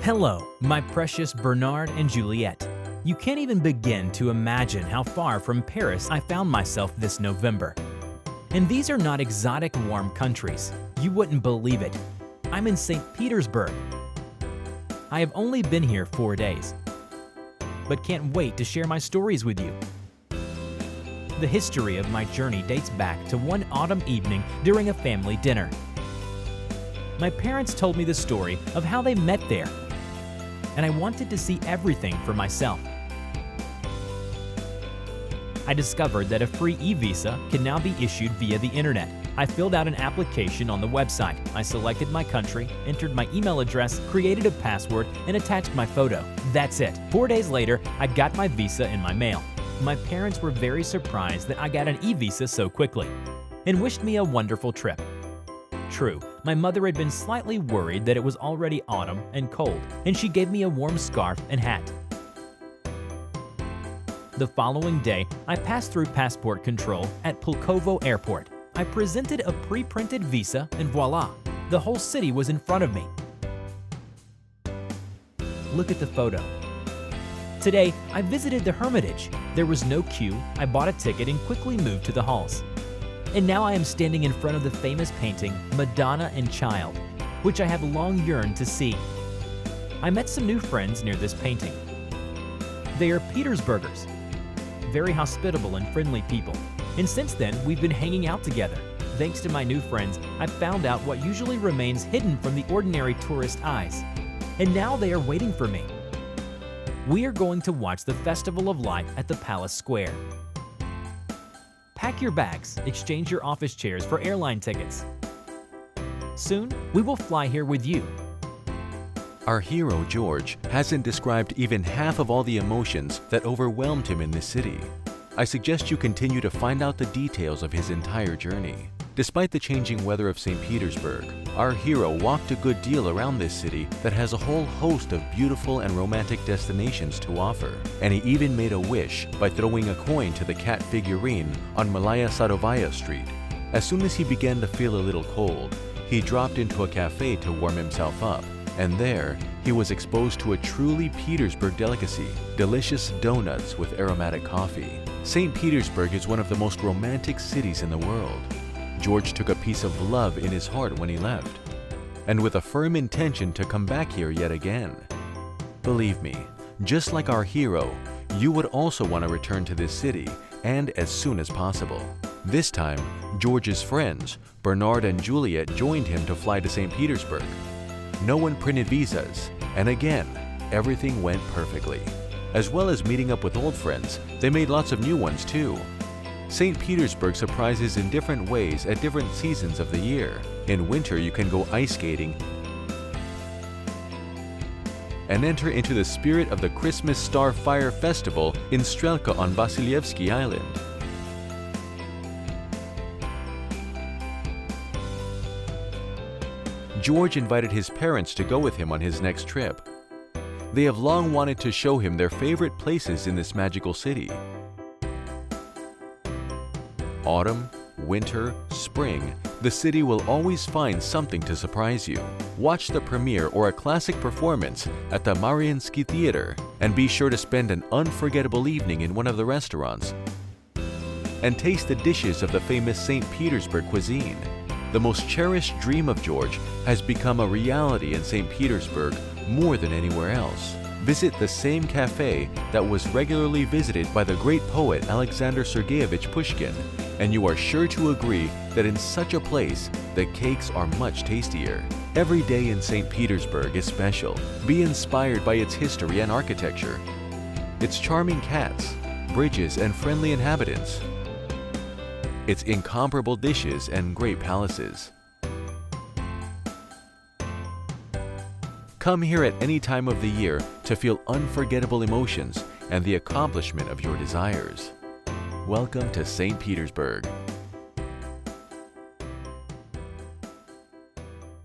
Hello, my precious Bernard and Juliette. You can't even begin to imagine how far from Paris I found myself this November. And these are not exotic warm countries. You wouldn't believe it. I'm in St. Petersburg. I have only been here 4 days, but can't wait to share my stories with you. The history of my journey dates back to one autumn evening during a family dinner. My parents told me the story of how they met there, and I wanted to see everything for myself. I discovered that a free e-visa can now be issued via the internet. I filled out an application on the website. I selected my country, entered my email address, created a password, and attached my photo. That's it. 4 days later, I got my visa in my mail. My parents were very surprised that I got an e-visa so quickly and wished me a wonderful trip. True, my mother had been slightly worried that it was already autumn and cold, and she gave me a warm scarf and hat. The following day, I passed through passport control at Pulkovo Airport. I presented a pre-printed visa and voila, the whole city was in front of me. Look at the photo. Today, I visited the Hermitage. There was no queue, I bought a ticket and quickly moved to the halls. And now I am standing in front of the famous painting, Madonna and Child, which I have long yearned to see. I met some new friends near this painting. They are Petersburgers, very hospitable and friendly people. And since then, we've been hanging out together. Thanks to my new friends, I found out what usually remains hidden from the ordinary tourist eyes. And now they are waiting for me. We are going to watch the Festival of Light at the Palace Square. Pack your bags, exchange your office chairs for airline tickets. Soon, we will fly here with you. Our hero, George, hasn't described even half of all the emotions that overwhelmed him in this city. I suggest you continue to find out the details of his entire journey. Despite the changing weather of St. Petersburg, our hero walked a good deal around this city that has a whole host of beautiful and romantic destinations to offer. And he even made a wish by throwing a coin to the cat figurine on Malaya Sadovaya Street. As soon as he began to feel a little cold, he dropped into a cafe to warm himself up. And there, he was exposed to a truly Petersburg delicacy, delicious donuts with aromatic coffee. St. Petersburg is one of the most romantic cities in the world. George took a piece of love in his heart when he left, and with a firm intention to come back here yet again. Believe me, just like our hero, you would also want to return to this city, and as soon as possible. This time, George's friends, Bernard and Juliette, joined him to fly to St. Petersburg. No one printed visas, and again, everything went perfectly. As well as meeting up with old friends, they made lots of new ones too. St. Petersburg surprises in different ways at different seasons of the year. In winter, you can go ice skating and enter into the spirit of the Christmas Star Fire Festival in Strelka on Vasilyevsky Island. George invited his parents to go with him on his next trip. They have long wanted to show him their favorite places in this magical city. Autumn, winter, spring, the city will always find something to surprise you. Watch the premiere or a classic performance at the Mariinsky Theater, and be sure to spend an unforgettable evening in one of the restaurants and taste the dishes of the famous St. Petersburg cuisine. The most cherished dream of George has become a reality in St. Petersburg more than anywhere else. Visit the same cafe that was regularly visited by the great poet Alexander Sergeyevich Pushkin, and you are sure to agree that in such a place, the cakes are much tastier. Every day in St. Petersburg is special. Be inspired by its history and architecture, its charming cats, bridges, and friendly inhabitants, its incomparable dishes and great palaces. Come here at any time of the year to feel unforgettable emotions and the accomplishment of your desires. Welcome to St. Petersburg.